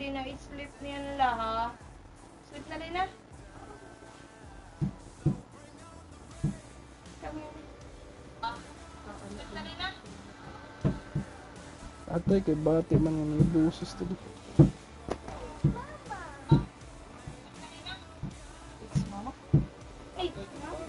Lina, i-sleep niyan la ha. Sleep na Lina. Come here. Sleep na Lina. Atay kay bati man nga may busis to. It's mama. Hey, mama.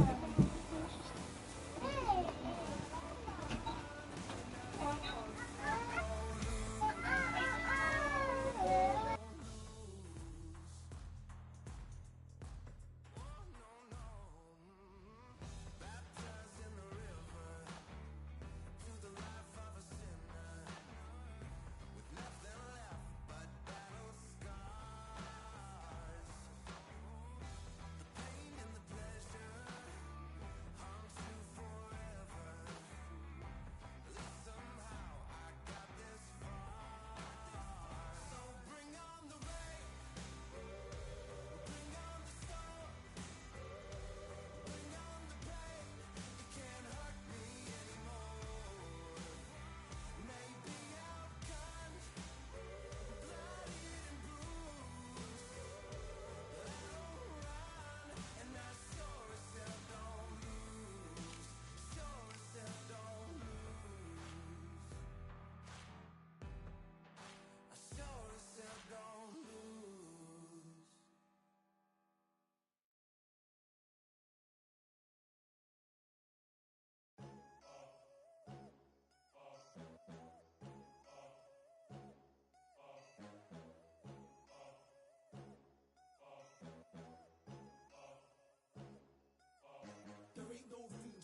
There ain't no room.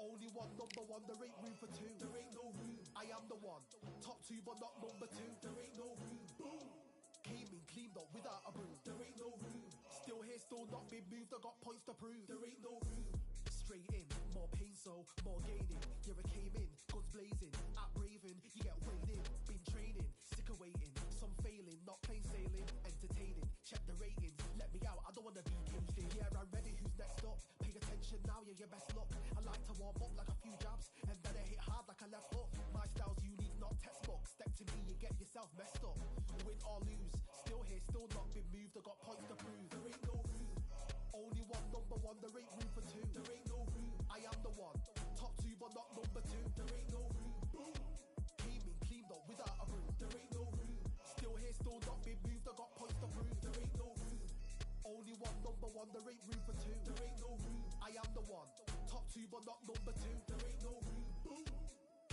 Only one, number one. There ain't room for two. There ain't no room. I am the one. Top two, but not number two. There ain't no room. Boom. Came in, cleaned up without a broom. There ain't no room. Still here, still not been moved. I got points to prove. There ain't no room. Straight in, more pain, so more gaining. Yeah, I came in, guns blazing, at raving. You get weighed in, been training, sick of waiting. Some failing, not plain sailing, entertaining. Check the ratings, let me out. I don't wanna be caged in. Yeah, I'm ready. Who's next up? Pay attention now, yeah, your best luck. I like to warm up like a few jabs, and then I hit hard like a left hook. My style's unique, not textbook. Step to me, you get yourself messed up. Win or lose, still here, still not been moved. I got points to prove. There ain't no room. Only one, number one. There ain't room for two. There ain't no room. I am the one. Top two, but not number two. There ain't no room. Boom. Came in, cleaned up without a broom. There ain't no room. Still here, still not been moved. I got points to prove. There ain't no room. Only one, number one. There ain't room for two. There ain't no room. I am the one. Top two, but not number two. There ain't no room. Boom.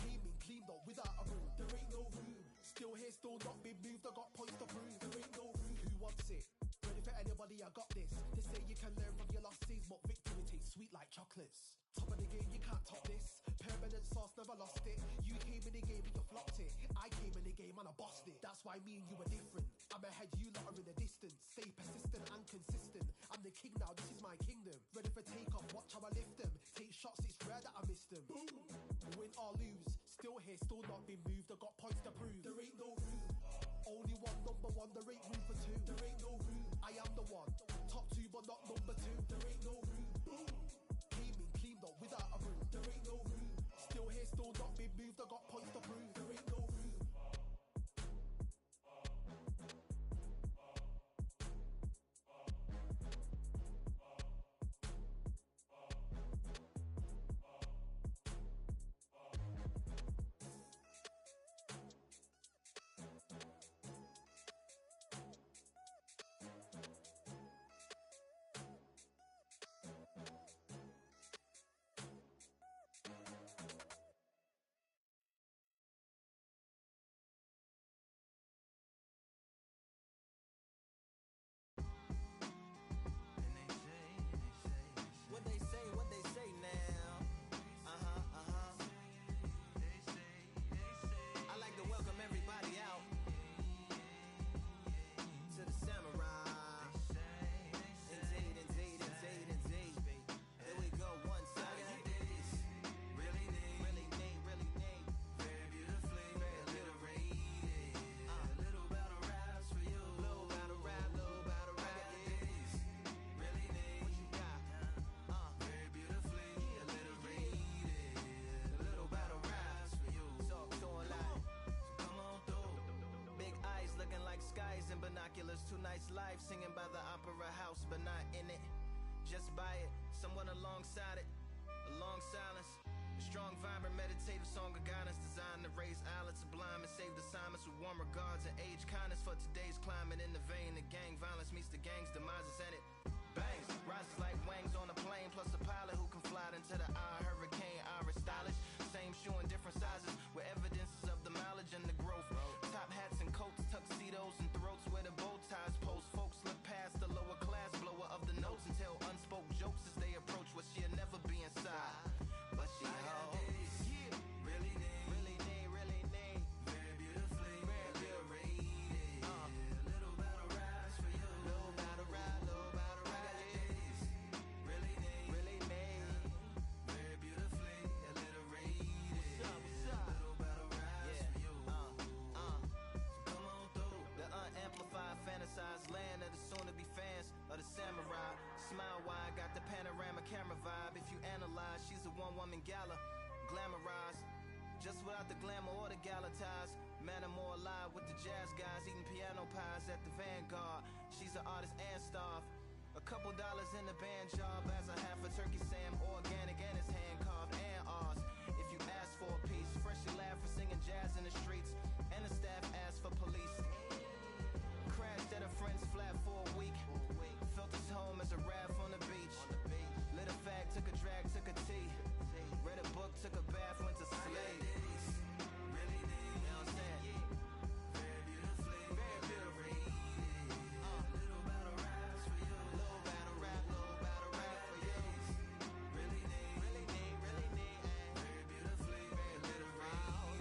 Came in, cleaned up without a broom. There ain't no room. Still here, still not been moved. I got points to prove. There ain't no room. Who wants it? Ready for anybody? I got this. They say you can learn from your losses, but victory tastes sweet like chocolates. Top of the game, you can't top this. Permanent sauce, never lost it. You came in the game and you flopped it. I came in the game and I bossed it. That's why me and you are different. I'm ahead, you lot are in the distance. Stay persistent and consistent. I'm the king now, this is my kingdom. Ready for takeoff, watch how I lift them. Take shots, it's rare that I miss them. Boom. Win or lose, still here, still not been moved. I got points to prove. There ain't no room. Only one, number one. There ain't room for two. There ain't no room. I am the one. Top two, but not number two. There ain't no room. Boom. Came in, cleaned up without a broom. There ain't no room. Still here, still not been moved. I got points to prove. There ain't no Life's life, singing by the opera house, but not in it. Just by it, someone alongside it. A long silence. A strong, vibrant, meditative song of guidance designed to raise islands sublime and save the assignments with warm regards and age kindness for today's climate. In the vein of gang violence meets the gang's demises, and it bangs, rises like wings on a plane, plus a pilot who can fly into the eye. Hurricane, Irish stylish, same shoe in different sizes, with evidences of the mileage and the growth. Top hats and coats, tuxedos and throats where the bow ties post. Folks look past the lower class blower of the notes and tell unspoke jokes as they approach what she'll never be inside. But she holds, yeah, really need, very beautifully, very rated. Little battle rise for you, little battle ride, really need, very beautifully, alliterated. What's up? Little battle rise for you. So come on through the unamplified, fantasized land of the soon-to-be fans of the samurai. Smile wide, got the panorama camera vibe. If you analyze, she's a one-woman gala, glamorized, just without the glamour or the gala ties. Man, I'm more alive with the jazz guys, eating piano pies at the Vanguard. She's an artist and staff. A couple dollars in the band job as a half a turkey Sam, organic and it's hand carved and ours. If you ask for a piece, freshly laugh for singing jazz in the streets, and the staff asked for police. Crashed at a friend's flat for a week. Felt his home as a raft on the beach. Lit a fag, took a drag, took a tea. Read a book, took a bath, went to sleep. Really need, you know what I'm saying? Very beautifully, very beautifully. Little battle raps for you. Little battle rap for you. Really need, very beautifully, very alliterated.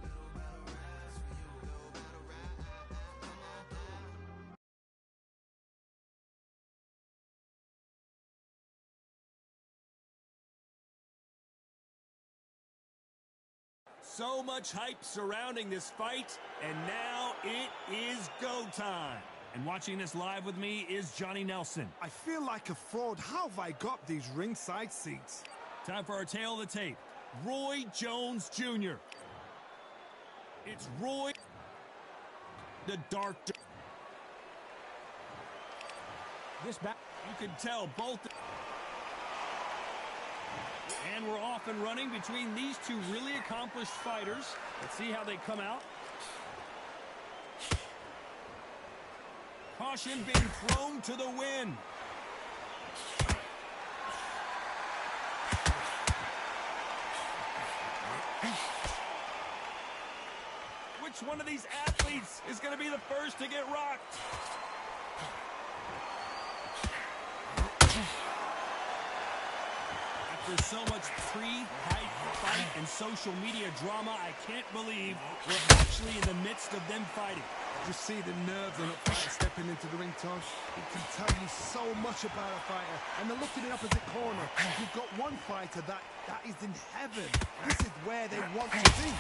Little battle raps for you. Little battle rap, come on through. So much hype surrounding this fight, and now it is go time. And watching this live with me is Johnny Nelson. I feel like a fraud. How have I got these ringside seats? Time for our tale of the tape. Roy Jones Jr. It's Roy, the Dark. This back, you can tell both. And we're off and running between these two really accomplished fighters. Let's see how they come out. Caution being thrown to the wind. Which one of these athletes is going to be the first to get rocked? After so much pre-hype fight and social media drama, I can't believe we're actually in the midst of them fighting. You see the nerves on a fighter stepping into the ring, Tom. It can tell you so much about a fighter. And then look at the opposite corner. You've got one fighter that is in heaven. This is where they want to be.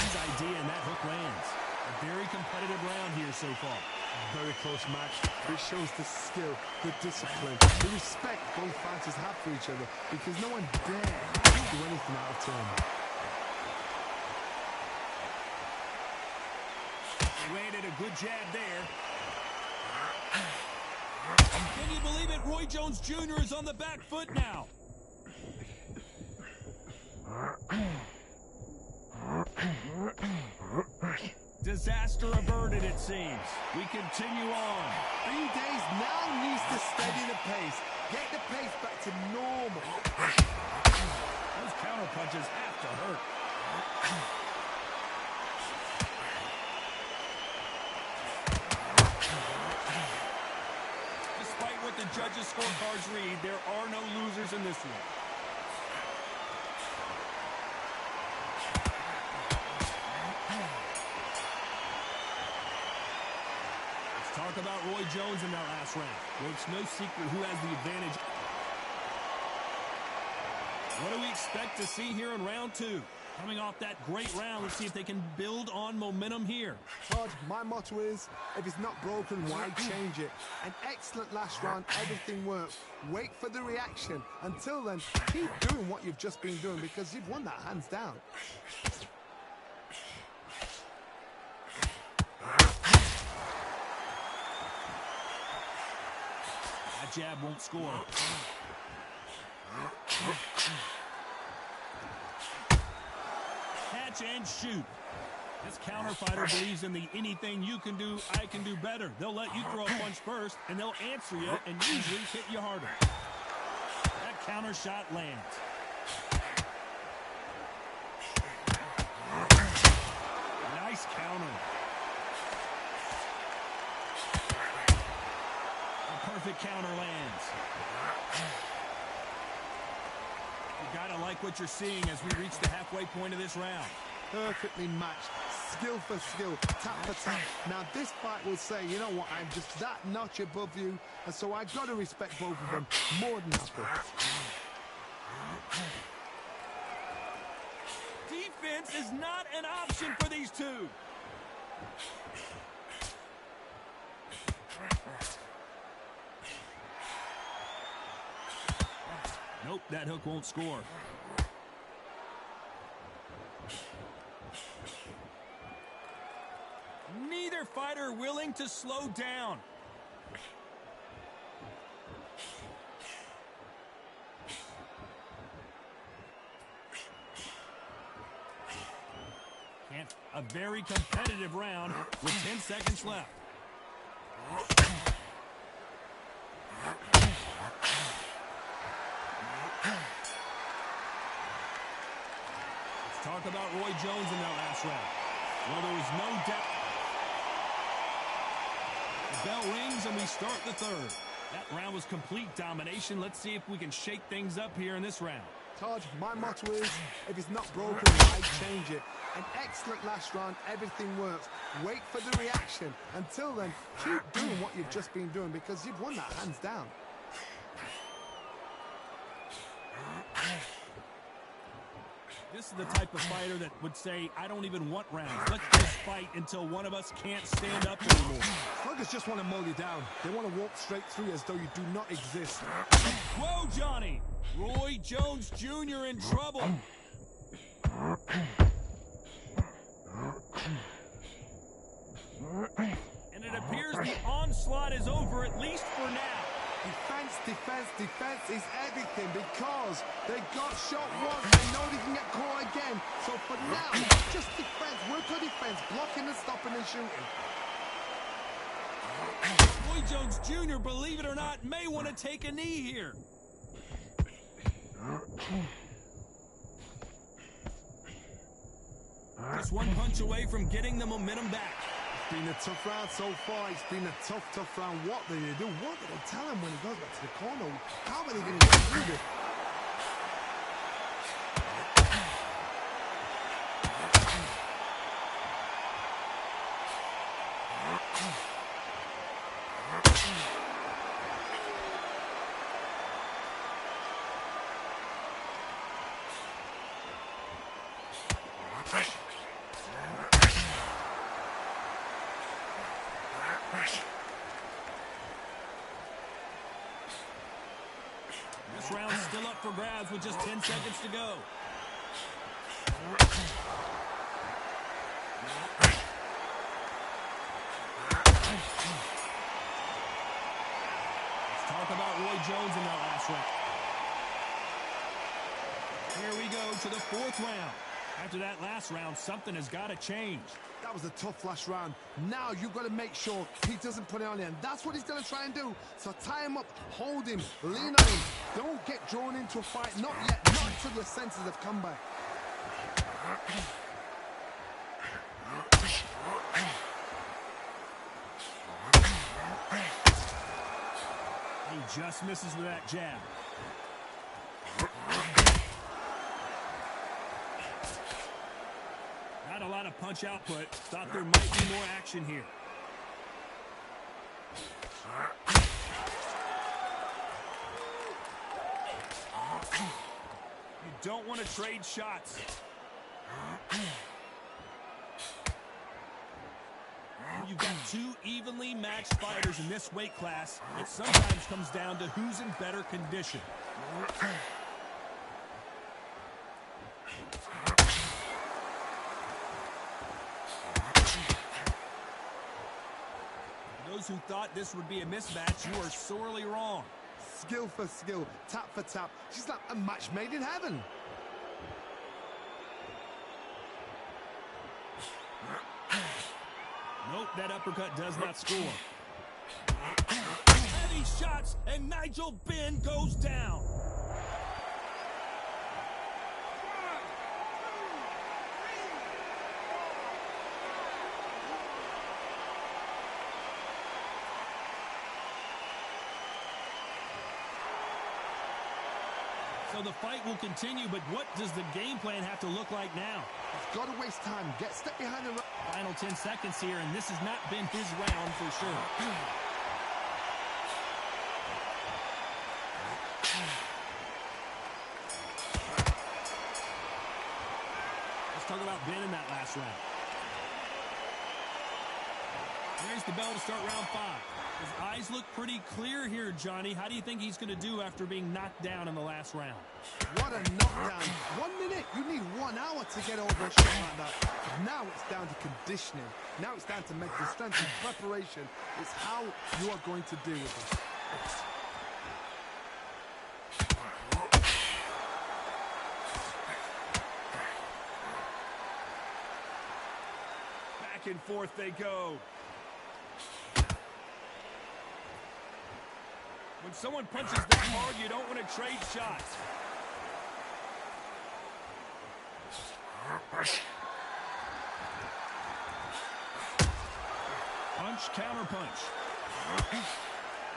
His idea, and that hook lands. A very competitive round here so far. Very close match. It shows the skill, the discipline, the respect both fighters have for each other, because no one dare do anything out of turn. Landed a good jab there. Can you believe it? Roy Jones Jr. is on the back foot now. Disaster averted, it seems. We continue on. 3 days now needs to steady the pace. Get the pace back to normal. Those counter punches have to hurt. Despite what the judges' scorecards read, there are no losers in this one. Talk about Roy Jones in that last round. Well, it's no secret who has the advantage. What do we expect to see here in round two? Coming off that great round, let's see if they can build on momentum here. Todd, my motto is, if it's not broken, why change it? An excellent last round, everything works. Wait for the reaction. Until then, keep doing what you've just been doing because you've won that hands down. That jab won't score. Catch and shoot. This counter fighter believes in the anything you can do, I can do better. They'll let you throw a punch first, and they'll answer you and usually hit you harder. That counter shot lands. Nice counter. A perfect counter lands. You gotta like what you're seeing as we reach the halfway point of this round. Perfectly matched, skill for skill, tap for tap. Now this fight will say, you know what, I'm just that notch above you, and so I gotta respect both of them more than happy. Defense is not an option for these two. Nope, that hook won't score. Neither fighter willing to slow down. A very competitive round with 10 seconds left. Let's talk about Roy Jones in that last round. Well, there was no doubt. The bell rings and we start the third. That round was complete domination. Let's see if we can shake things up here in this round. Todd, my motto is, if it's not broken, why change it? An excellent last round, everything works. Wait for the reaction. Until then, keep doing what you've just been doing because you've won that hands down. This is the type of fighter that would say, I don't even want rounds. Let's just fight until one of us can't stand up anymore. Sluggers just want to mow you down. They want to walk straight through you as though you do not exist. Whoa, Johnny! Roy Jones Jr. in trouble. And it appears the onslaught is over, at least for now. Defense, defense, defense is everything because they got shot once. They know they can get caught again. So for now, just defense, work on defense, blocking and stopping and shooting. Roy Jones Jr., believe it or not, may want to take a knee here. Just one punch away from getting the momentum back. It's been a tough round so far. It's been a tough round. What do they do? What do they tell him when he goes back to the corner? How are they going to get through this? This round's still up for grabs with just 10 seconds to go. Let's talk about Roy Jones in that last round. Here we go to the fourth round. After that last round, something has got to change. That was a tough last round. Now you've got to make sure he doesn't put it on you, and that's what he's going to try and do. So tie him up, hold him, lean on him. Don't get drawn into a fight. Not yet. Not until your senses have come back. He just misses with that jab. Not a lot of punch output. Thought there might be more action here. You don't want to trade shots. You've got two evenly matched fighters in this weight class. It sometimes comes down to who's in better condition. Those who thought this would be a mismatch, you are sorely wrong. Skill for skill, tap for tap. She's like a match made in heaven. Nope, that uppercut does not score. Heavy shots, and Nigel Benn goes down. So the fight will continue, but what does the game plan have to look like now? He's got to waste time. Get step behind the... Final 10 seconds here, and this has not been his round for sure. Let's talk about Ben in that last round. There's the bell to start round 5. His eyes look pretty clear here, Johnny. How do you think he's going to do after being knocked down in the last round? What a knockdown. 1 minute. You need 1 hour to get over a shot like that. Now it's down to conditioning. Now it's down to mental strength and preparation. It's how you are going to deal with this. Back and forth they go. When someone punches that hard, you don't want to trade shots. Punch, counter punch.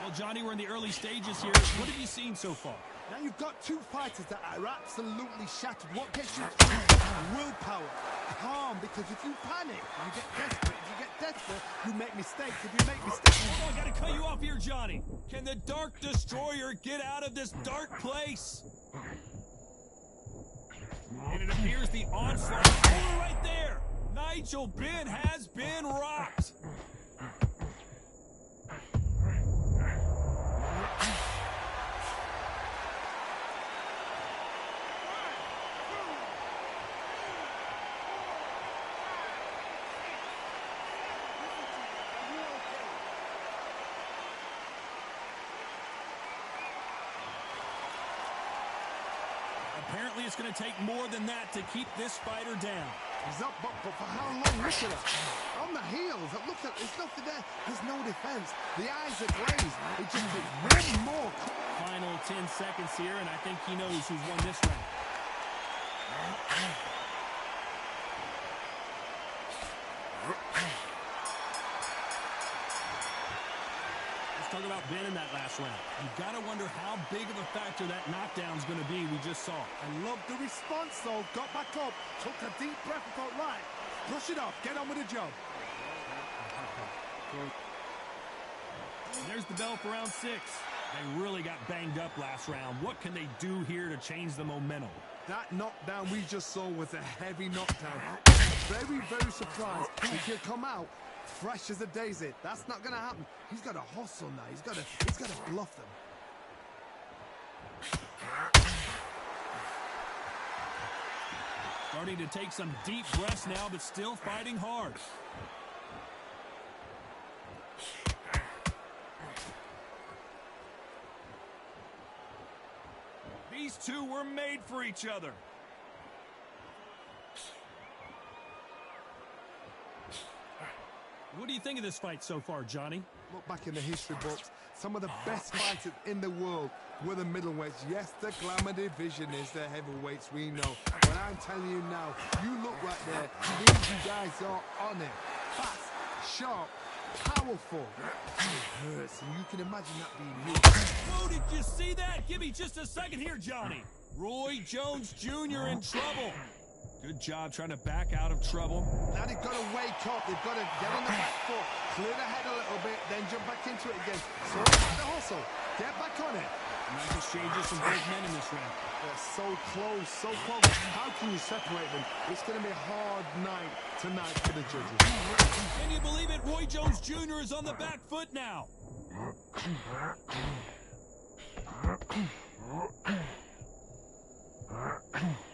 Well, Johnny, we're in the early stages here. What have you seen so far? Now you've got 2 fighters that are absolutely shattered. What gets you? Willpower. Calm, because if you panic, you get desperate. If you get desperate, you make mistakes. If you make mistakes... Hold on, I gotta cut you off here, Johnny. Can the Dark Destroyer get out of this dark place? And it appears the onslaught is over right there. Nigel Benn has been rocked. Apparently it's going to take more than that to keep this fighter down. He's up, but for how long? Look at her. On the heels. Look at, there's nothing there. There's no defense. The eyes are glazed. It just takes 1 more. Final 10 seconds here, and I think he knows who's won this round. Let's talk about Ben in that last round. You've got to wonder how big of a factor that knockdown's going to be we just saw. I love the response, though. Got back up, took a deep breath and thought, right, brush it off, get on with the job. And there's the bell for round 6. They really got banged up last round. What can they do here to change the momentum? That knockdown we just saw was a heavy knockdown. Very, very surprised. If he'll come out fresh as a daisy, that's not going to happen. He's got to hustle now. He's got to bluff them. Starting to take some deep breaths now, but still fighting hard. These two were made for each other. What do you think of this fight so far, Johnny? Look back in the history books. Some of the best fighters in the world were the middleweights. Yes, the glamour division is the heavyweights, we know. But I'm telling you now, you look right there. These guys are on it. Fast, sharp, powerful. It hurts, and you can imagine that being you. Whoa, did you see that? Give me just a second here, Johnny. Roy Jones Jr. in trouble. Good job trying to back out of trouble. Now they've got to wake up. They've got to get on the back foot, clear the head a little bit, then jump back into it again. So the hustle. Get back on it. Nice exchanges from both men in this round. They're so close, so close. How can you separate them? It's going to be a hard night tonight for the judges. Can you believe it? Roy Jones Jr. is on the back foot now.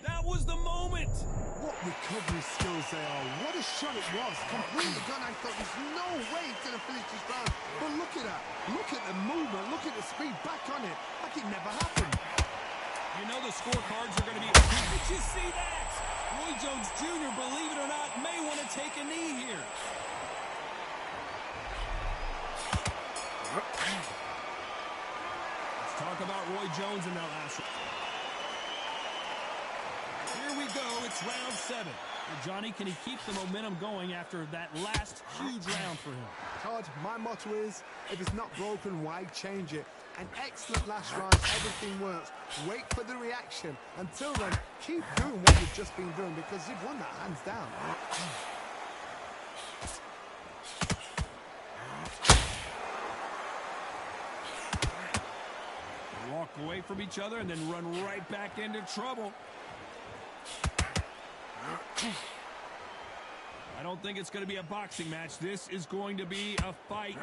That was the moment. What recovery skills they are. What a shot it was. Completely gone. I thought there's no way he's going to finish this round. But look at that. Look at the movement. Look at the speed. Back on it. Like it never happened. You know the scorecards are going to be... Did you see that? Roy Jones Jr., believe it or not, may want to take a knee here. Let's talk about Roy Jones in that last round. Here we go. It's round 7. Well, Johnny, can he keep the momentum going after that last huge round for him? Todd, my motto is, if it's not broken, why change it? An excellent last round, everything works. Wait for the reaction. Until then, keep doing what you've just been doing because you've won that hands down. Walk away from each other and then run right back into trouble. I don't think it's going to be a boxing match. This is going to be a fight.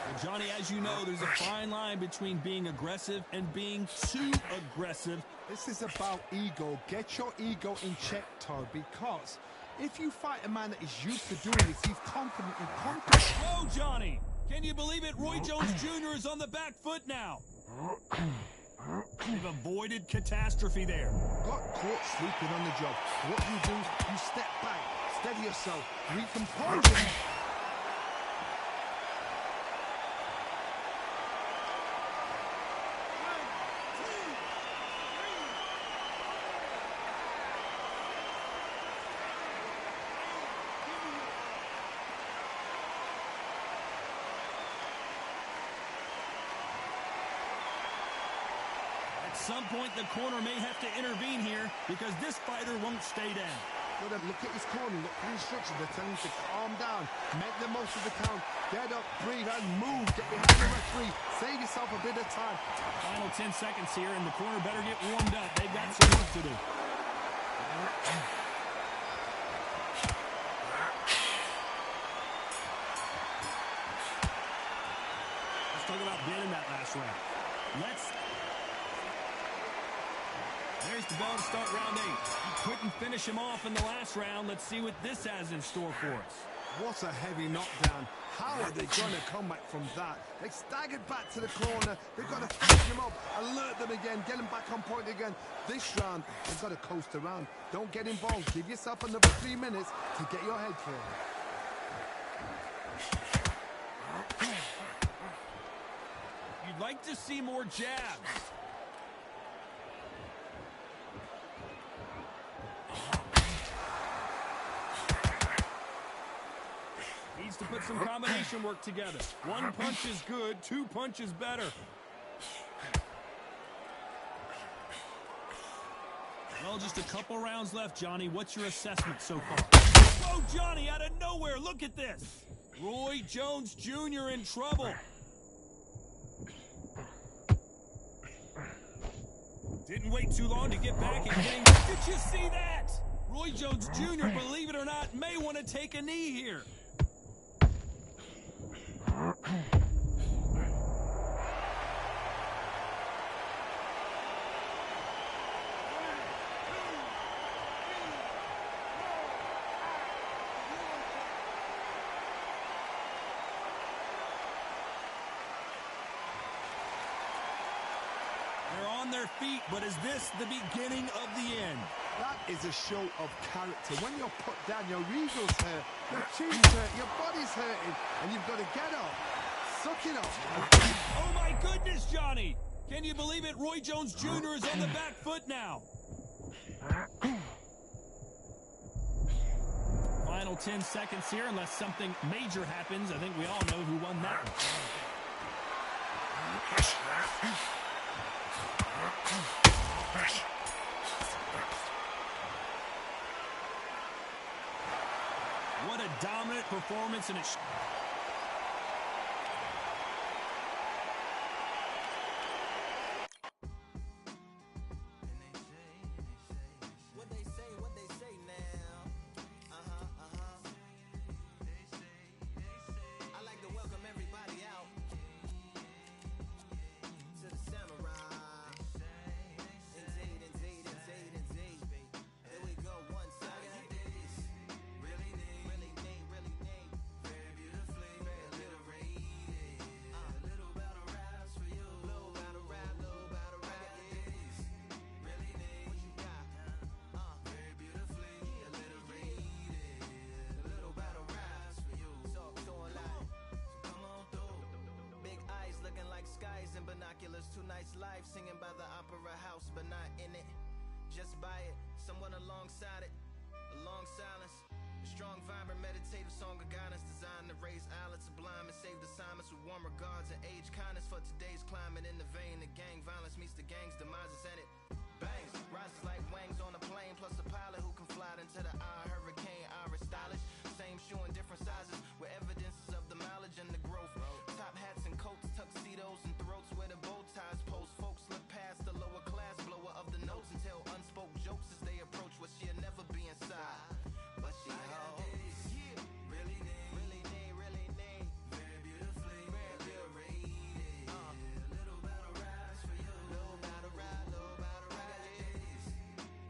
Well, Johnny, as you know, there's a fine line between being aggressive and being too aggressive. This is about ego. Get your ego in check, Todd, because if you fight a man that is used to doing this, he's confident and confident. Oh, Johnny! Can you believe it? Roy Jones Jr. is on the back foot now. They've avoided catastrophe there. Got caught sleeping on the job. What you do, you step back, steady yourself, recompose it. At some point, the corner may have to intervene here because this fighter won't stay down. Look at his corner, look for instructions. They're telling him to calm down, make the most of the count, get up, breathe, and move. Get behind the referee, save yourself a bit of time. Final 10 seconds here, and the corner better get warmed up. They've got some work to do. Let's talk about Ben in that last round. There's the ball to start round 8. Couldn't finish him off in the last round. Let's see what this has in store for us. What a heavy knockdown. How are they going to come back from that? They staggered back to the corner. They've got to finish him up, alert them again, get him back on point again. This round, they've got to coast around. Don't get involved. Give yourself another 3 minutes to get your head clear. You'd like to see more jabs. Needs to put some combination work together. One punch is good, 2 punches better. Well, just a couple rounds left, Johnny. What's your assessment so far? Oh, Johnny, out of nowhere, look at this. Roy Jones Jr. in trouble. Didn't wait too long to get back and getting... Did you see that? Roy Jones Jr., believe it or not, may want to take a knee here. They're on their feet, but is this the beginning of the end? That is a show of character. When you're put down, your ego's hurt, your chin's hurt, your body's hurting, and you've got to get up. Suck it up. Oh, my goodness, Johnny. Can you believe it? Roy Jones Jr. is on the back foot now. final 10 seconds here, unless something major happens. I think we all know who won that one. What a dominant performance and a... What they say now. I like to welcome everybody out to the Samurai. Indeed. Here we go, one time. Really neat. Very beautifully, very alliterated. A little battle raps for you. Little battle rap. Really neat. What you got? Very beautifully alliterated. A little battle raps for you. So alive. So come on through. Big eyes looking like skies and binoculars. Two nights live singing by the opera house, but not in it. Just by it, someone alongside it. A long silence. A strong, vibrant, meditative song of guidance designed to raise eyelids sublime and save assignments with warm regards and age kindness for today's climate. In the vein of gang violence meets the gang's demises and it bangs. Rises like wangs on a plane, plus a pilot who can fly into the eye. Hurricane, Irish stylish. Same shoe in different sizes with evidences of the mileage and the growth. Top hats and coats, tuxedos and throats where the bow ties post. Folks look past the lower class blower of the notes and tell unspoke jokes as they approach what she'll never be inside. But she holds. Really neat. Very beautifully, very alliterated. A little battle raps for you. Little battle rap.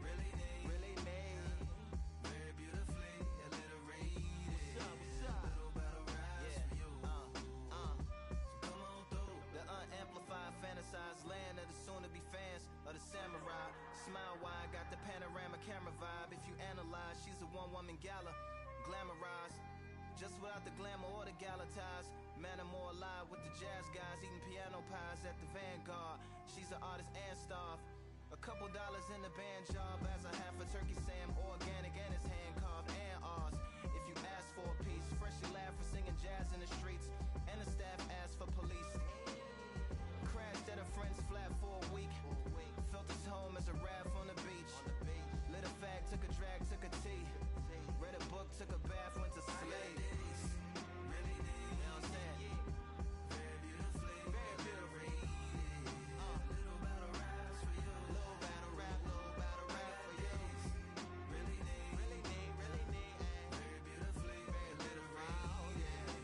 Really neat. Very beautifully alliterated. What's up? Little battle raps for you. So come on through. The unamplified, fantasized land of the soon-to-be fans of the samurai. Smile wide, got the panorama camera vibe. If you analyze, she's a one-woman gala, glamorized, just without the glamour or the gala ties. Man, I'm more alive with the jazz guys, eating piano pies at the Vanguard. She's an artist and staff. A couple dollars in the band job as a half a turkey Sam, organic and it's hand carved and ours. If you ask for a piece, freshly laugh for singing jazz in the streets, and the staff asked for police. Crashed at a friend's flat for a week. Felt his home as a raft on the beach. Lit a fag, took a drag, took a tea. Read a book, took a bath, went to sleep. Really neat. You know what I'm saying? Very beautifully, very alliterated. Little battle raps for you. Little battle rap for you. Really neat. Very beautifully, very alliterated.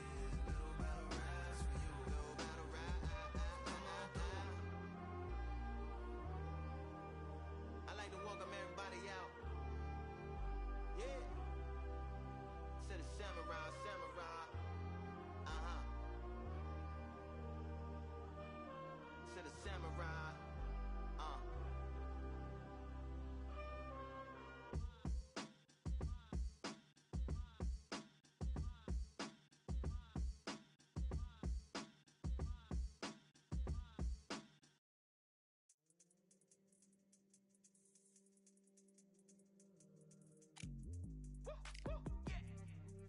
Little battle raps for you. Little battle rap. Come on through. I like to welcome everybody out. Yeah. To the samurai. To the samurai.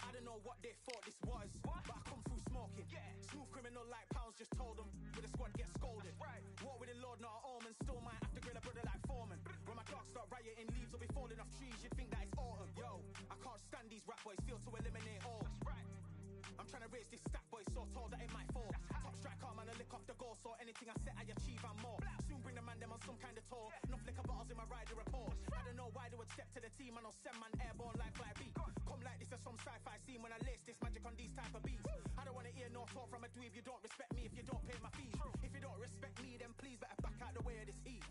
I don't know what they thought this was, but I come through smoking. Smooth criminal like pounds, just told them with a squad get scolded. Walk with the Lord, not an almond. Still might have to grill a brother like Foreman. When my dogs start rioting, leaves will be falling off trees. You'd think that it's autumn. Yo, I can't stand these rap boys, feel to eliminate all. I'm trying to raise this stack boy so tall that it might fall. Top striker, man, I lick off the goal, so anything I set I achieve and more. Soon bring the man them on some kind of tour. Enough liquor bottles in my rider report. I don't know why they would step to the team, and I'll send man airborne like fly beat. Come like this as some sci-fi scene when I lace this magic on these type of beats. I don't wanna hear no talk from a dweeb. You don't respect me if you don't pay my fees. If you don't respect me, then please better back out the way of this heat.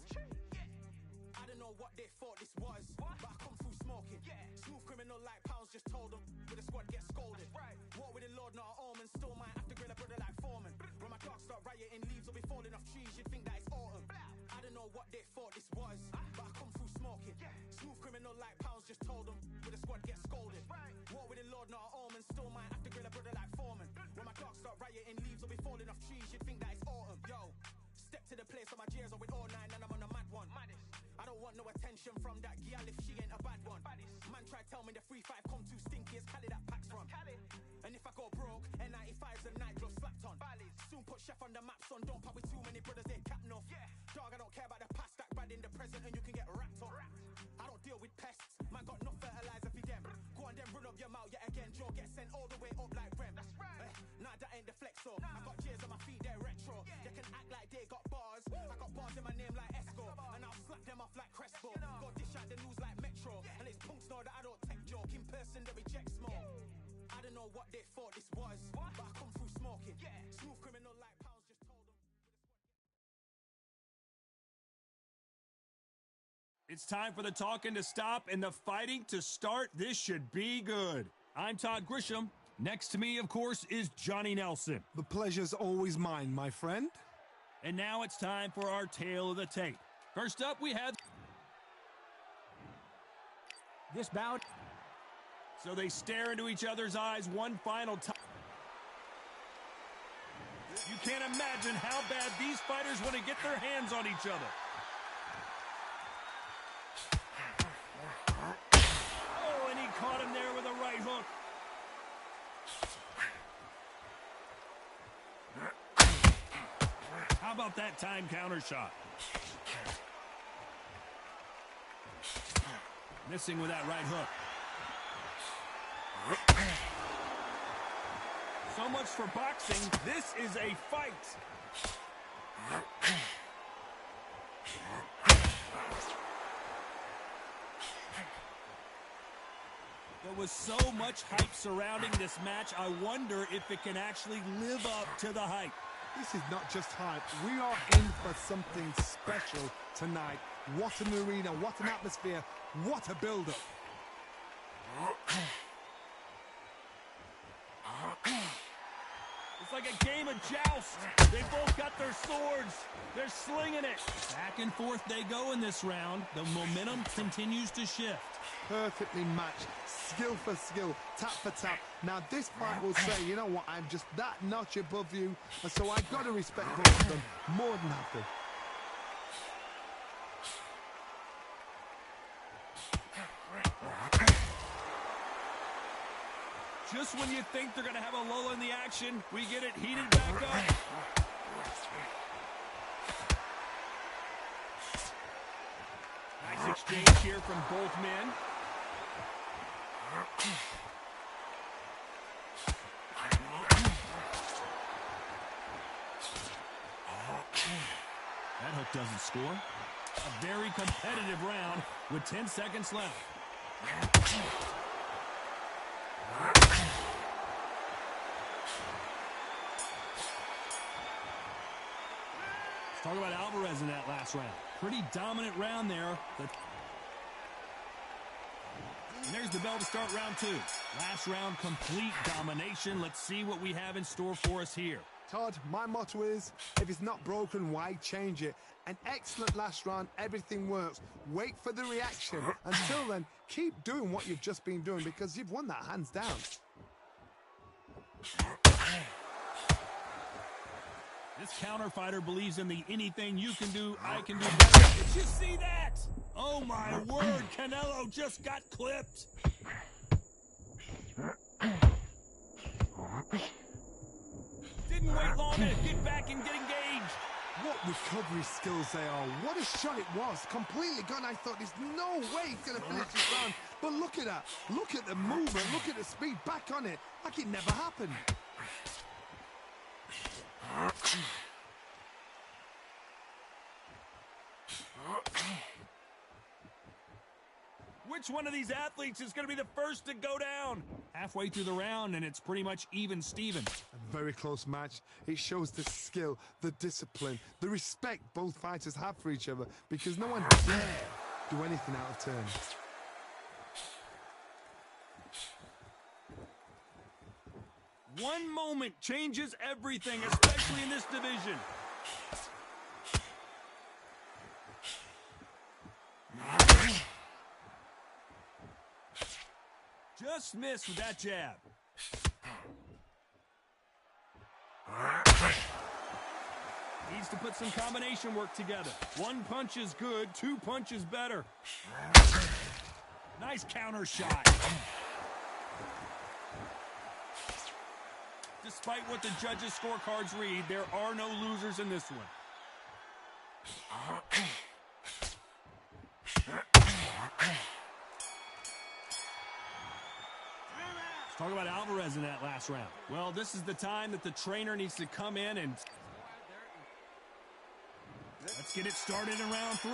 I don't know what they thought this was, but I come through smoking. Smooth criminal like pounds, just told them with a squad get scolded. Walk with the Lord, not an almond. Still might have to grill a brother like Foreman. When my dogs start rioting, leaves will be falling off trees. You'd think that it's autumn. I don't know what they thought this was, but I come through smoking. Smooth criminal like pounds, just told them with a squad get scolded. Walk with the Lord, not an almond. Still might have to grill a brother like Foreman. When my dogs start rioting, leaves will be falling off trees. You'd think that it's autumn. Yo, step to the place where my jeers are with all nine and I'm on a mad one. I don't want no attention from that girl if she ain't a bad one. Man try tell me the 3-5 come too stinky, it's Cali that packs from. And if I go broke, N95's a night glove slapped on. Soon put chef on the map, son, don't pop with too many brothers, they cap enough. Dog, I don't care about the past, that bad in the present and you can get wrapped up. I don't deal with pests, man got no fertilizer for them. Go on then run up your mouth yet again, Joe get sent all the way up like Rem. That's right. Nah, that ain't the flexo. I got J's on my feet, they're retro. They can act like they got bars. I got bars in my name like Esco, and I'll slap them off like Crespo. Go dish out the news like Metro, and it's punks know that I don't tech joke. In person they reject smoke. I don't know what they thought this was, but I come through smoking. Smooth criminal like Pounds just told them. It's time for the talking to stop and the fighting to start. This should be good. I'm Todd Grisham. Next to me, of course, is Johnny Nelson. The pleasure's always mine, my friend. And now it's time for our tale of the tape. First up, we have this bout. So they stare into each other's eyes one final time. You can't imagine how bad these fighters want to get their hands on each other. Oh, and he caught him there with a right hook. How about that time counter shot? Missing with that right hook. So much for boxing. This is a fight. There was so much hype surrounding this match. I wonder if it can actually live up to the hype. This is not just hype. We are in for something special tonight. What an arena, what an atmosphere, what a build-up. It's like a game of joust. They both got their swords. They're slinging it. Back and forth they go in this round. The momentum continues to shift. Perfectly matched, skill for skill, tap for tap. Now this fight will say, you know what, I'm just that notch above you, and so I've got to respect both of them more than happy. Just when you think they're going to have a lull in the action, we get it heated back up. Nice exchange here from both men. That hook doesn't score. A very competitive round with 10 seconds left. Let's talk about Alvarez in that last round. Pretty dominant round there. And there's the bell to start round two. Last round, complete domination. Let's see what we have in store for us here. Todd, my motto is, if it's not broken, why change it? An excellent last round, everything works. Wait for the reaction. Until then, keep doing what you've just been doing because you've won that hands down. This counter fighter believes in the anything you can do, I can do better. Did you see that? Oh my word, Canelo just got clipped. Didn't wait long to get back and get engaged. What recovery skills they are. What a shot it was. Completely gone. I thought there's no way he's going to finish this round. But look at that. Look at the movement. Look at the speed. Back on it. Like it never happened. Which one of these athletes is going to be the first to go down? Halfway through the round, and it's pretty much even Steven. A very close match. It shows the skill, the discipline, the respect both fighters have for each other because no one dare do anything out of turn. One moment changes everything, especially in this division. Just missed with that jab. Needs to put some combination work together. One punch is good, two punches better. Nice counter shot. Despite what the judges' scorecards read, there are no losers in this one. Let's talk about Alvarez in that last round. Well, this is the time that the trainer needs to come in and... Let's get it started in round 3.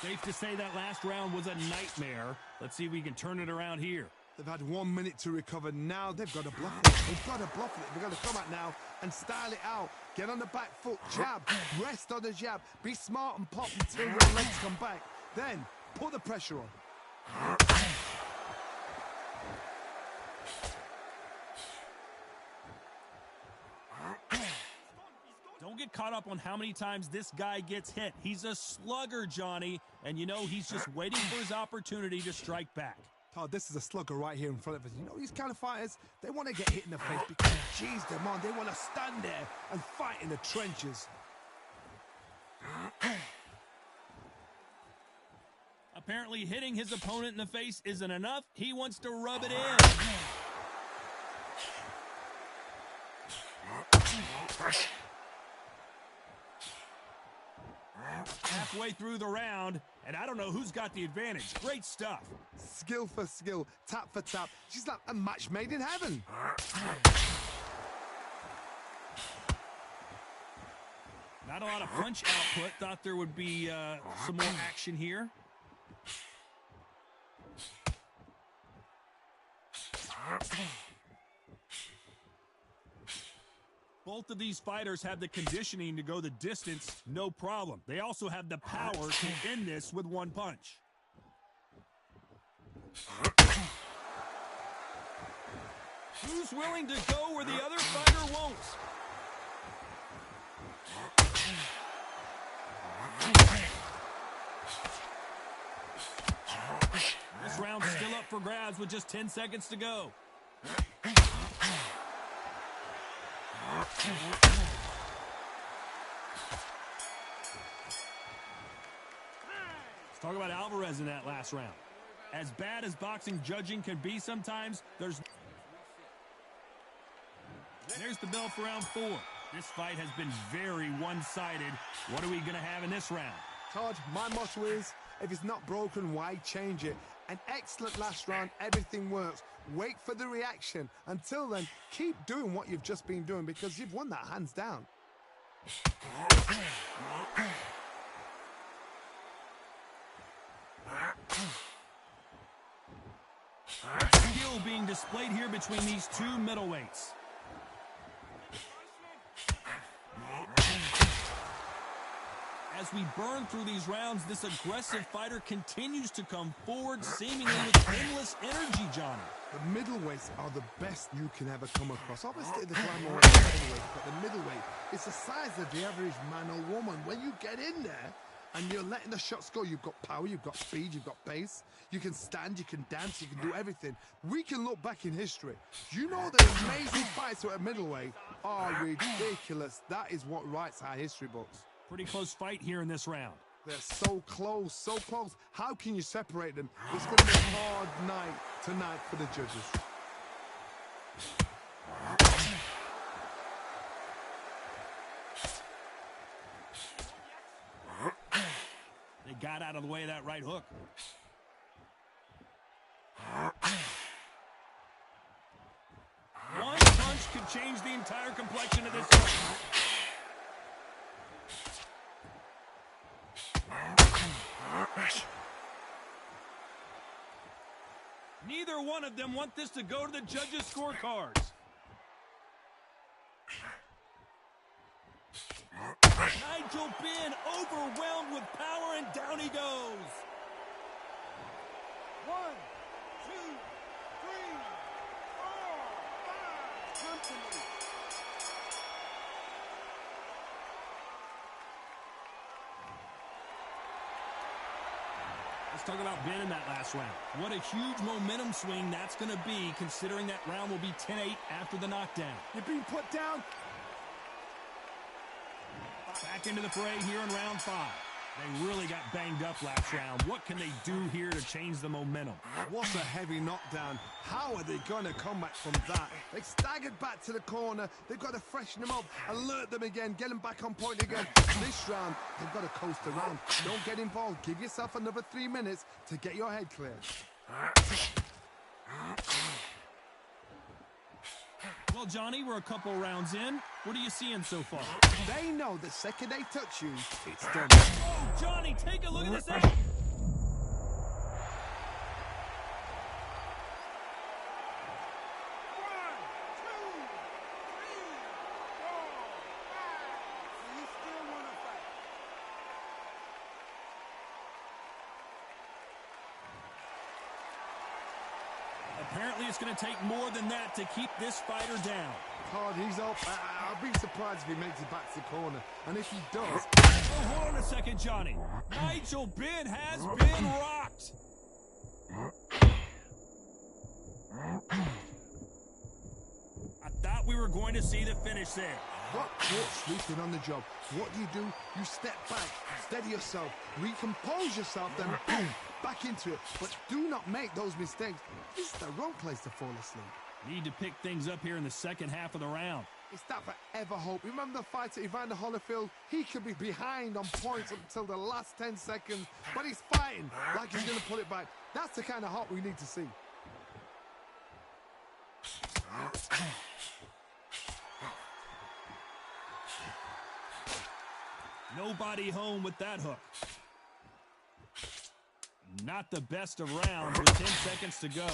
Safe to say that last round was a nightmare. Let's see if we can turn it around here. They've had 1 minute to recover. Now they've got to bluff it. They've got to bluff it. They've got to come out now and style it out. Get on the back foot, jab, rest on the jab. Be smart and pop until your legs come back. Then put the pressure on. Don't get caught up on how many times this guy gets hit. He's a slugger, Johnny, and you know he's just waiting for his opportunity to strike back. Todd, this is a slugger right here in front of us. You know, these kind of fighters, they want to get hit in the face because, geez, them on, they want to stand there and fight in the trenches. Apparently hitting his opponent in the face isn't enough. He wants to rub it in. Halfway through the round, and I don't know who's got the advantage. Great stuff. Skill for skill, tap for tap. She's like a match made in heaven. Not a lot of punch output. Thought there would be some more action here. Both of these fighters have the conditioning to go the distance, no problem. They also have the power to end this with one punch. Who's willing to go where the other fighter won't? This round's still up for grabs with just 10 seconds to go. Let's talk about Alvarez in that last round. As bad as boxing judging can be sometimes, there's the bell for round 4. This fight has been very one-sided. What are we going to have in this round? Todd, my motto is, if it's not broken, why change it? An excellent last round, everything works. Wait for the reaction. Until then, keep doing what you've just been doing because you've won that hands down. Skill being displayed here between these two middleweights. As we burn through these rounds, this aggressive fighter continues to come forward, seemingly with endless energy, Johnny. The middleweights are the best you can ever come across. Obviously, the glamour is heavyweight, but the middleweight is the size of the average man or woman. When you get in there and you're letting the shots go, you've got power, you've got speed, you've got pace. You can stand, you can dance, you can do everything. We can look back in history. You know the amazing fights at middleweight are ridiculous. That is what writes our history books. Pretty close fight here in this round. They're so close, so close. How can you separate them? It's going to be a hard night tonight for the judges. They got out of the way of that right hook. One punch could change the entire complexion of this fight. Neither one of them want this to go to the judges' scorecards. Nigel Benn overwhelmed with power, and down he goes. 1, 2, 3, 4, 5. Company. Let's talk about Ben in that last round. What a huge momentum swing that's going to be, considering that round will be 10-8 after the knockdown. You're being put down. Back into the fray here in round 5. They really got banged up last round. What can they do here to change the momentum? What a heavy knockdown. How are they going to come back from that? They staggered back to the corner. They've got to freshen them up, alert them again, get them back on point again. This round, they've got to coast around. Don't get involved. Give yourself another 3 minutes to get your head clear. Well, Johnny, we're a couple rounds in. What are you seeing so far? They know the second they touch you, it's done. Oh, Johnny, take a look at this. Apparently, it's going to take more than that to keep this fighter down. Todd, he's up. I'll be surprised if he makes it back to the corner. And if he does... Oh, hold on a second, Johnny. Nigel Benn has been rocked. I thought we were going to see the finish there. Got caught sleeping on the job. What do? You step back, steady yourself, recompose yourself, then boom, back into it. But do not make those mistakes. This is the wrong place to fall asleep. Need to pick things up here in the second half of the round. It's that forever hope. Remember the fighter Evander Holyfield? He could be behind on points until the last 10 seconds, but he's fighting like he's going to pull it back. That's the kind of hope we need to see. Nobody home with that hook. Not the best of rounds with 10 seconds to go.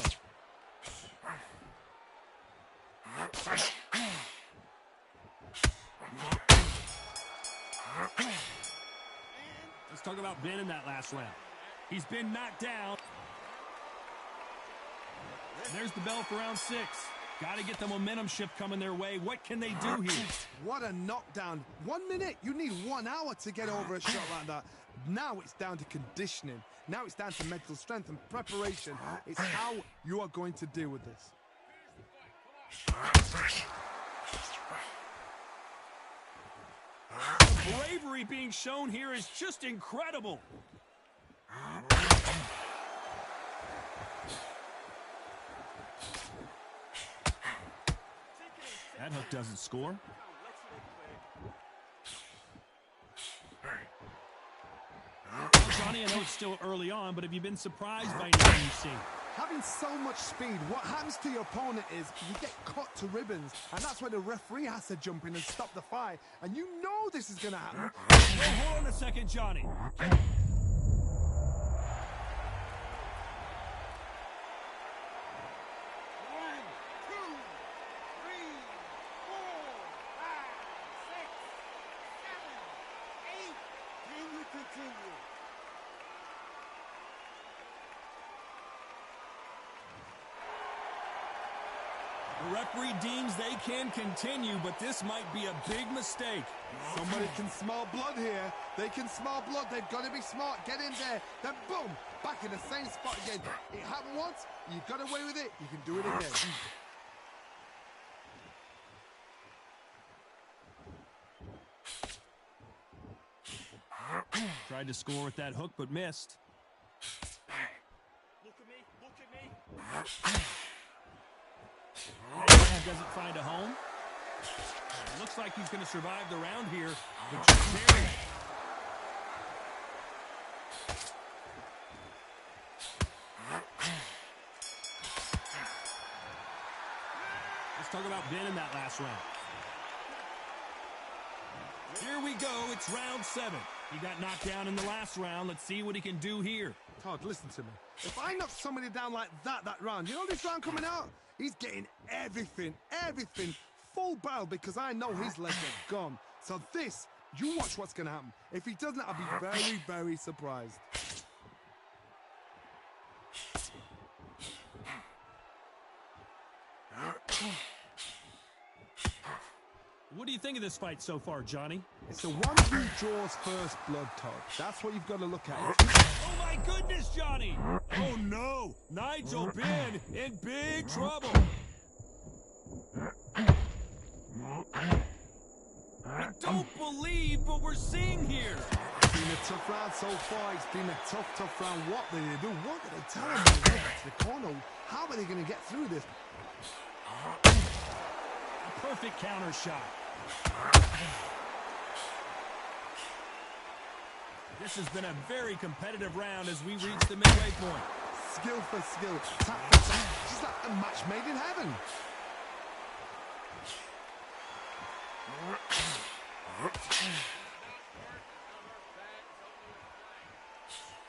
Let's talk about Ben in that last round. He's been knocked down. And there's the bell for round 6. Got to get the momentum shift coming their way. What can they do here? What a knockdown. 1 minute, you need 1 hour to get over a shot like that. Now it's down to conditioning. Now it's down to mental strength and preparation. It's how you are going to deal with this. The bravery being shown here is just incredible. That hook doesn't score. Johnny, I know it's still early on, but have you been surprised by anything you've seen? Having so much speed, what happens to your opponent is you get cut to ribbons, and that's where the referee has to jump in and stop the fight. And you know this is going to happen. Well, hold on a second, Johnny. The referee deems they can continue, but this might be a big mistake. Somebody can smell blood here. They can smell blood. They've got to be smart. Get in there. Then boom, back in the same spot again. It happened once. You got away with it. You can do it again. Tried to score with that hook, but missed. Look at me. Look at me. Doesn't find a home. Looks like he's going to survive the round here, but just barely. Let's talk about Ben in that last round. Here we go. It's round 7. He got knocked down in the last round. Let's see what he can do here. Todd, listen to me. If I knock somebody down like that round, you know this round coming out? He's getting everything, full barrel, because I know his legs are gone. So this, you watch what's going to happen. If he doesn't, I'll be very, very surprised. What do you think of this fight so far, Johnny? It's the one who draws first blood, Todd. That's what you've got to look at. Oh, my goodness, Johnny! Oh, no! Nigel Benn in big trouble! I don't believe like what we're seeing here. It's been a tough round so far. It's been a tough round. What did they do? What did they tell him? They went back to the corner. How are they going to get through this? A perfect counter shot. This has been a very competitive round as we reach the midway point. Skill for skill, tap for tap. Just like a match made in heaven.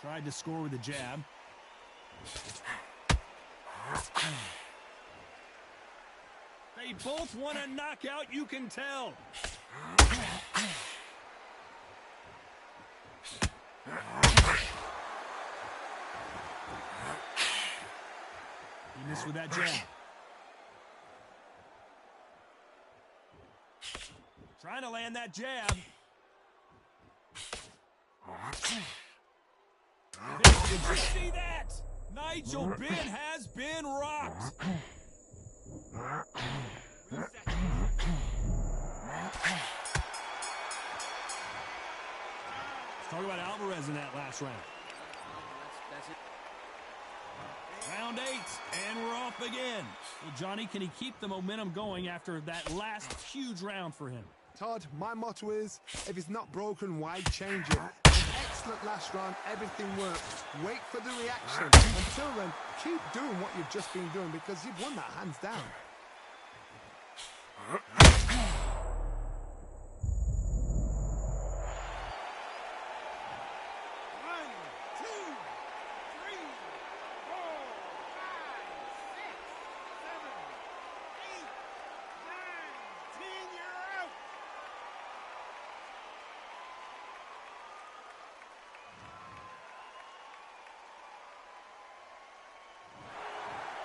Tried to score with a jab. They both want a knockout, you can tell. He missed with that jab. Trying to land that jab. Did you see that? Nigel Benn has been rocked. Let's talk about Alvarez in that last round. That's it. Round 8, and we're off again. Well, Johnny, can he keep the momentum going after that last huge round for him? Todd, my motto is, if it's not broken, why change it? An excellent last round, everything worked. Wait for the reaction. Until then, keep doing what you've just been doing because you've won that hands down.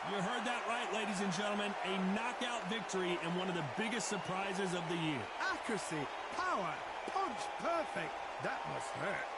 You heard that right, ladies and gentlemen. A knockout victory and one of the biggest surprises of the year. Accuracy, power, punch, perfect. That must hurt.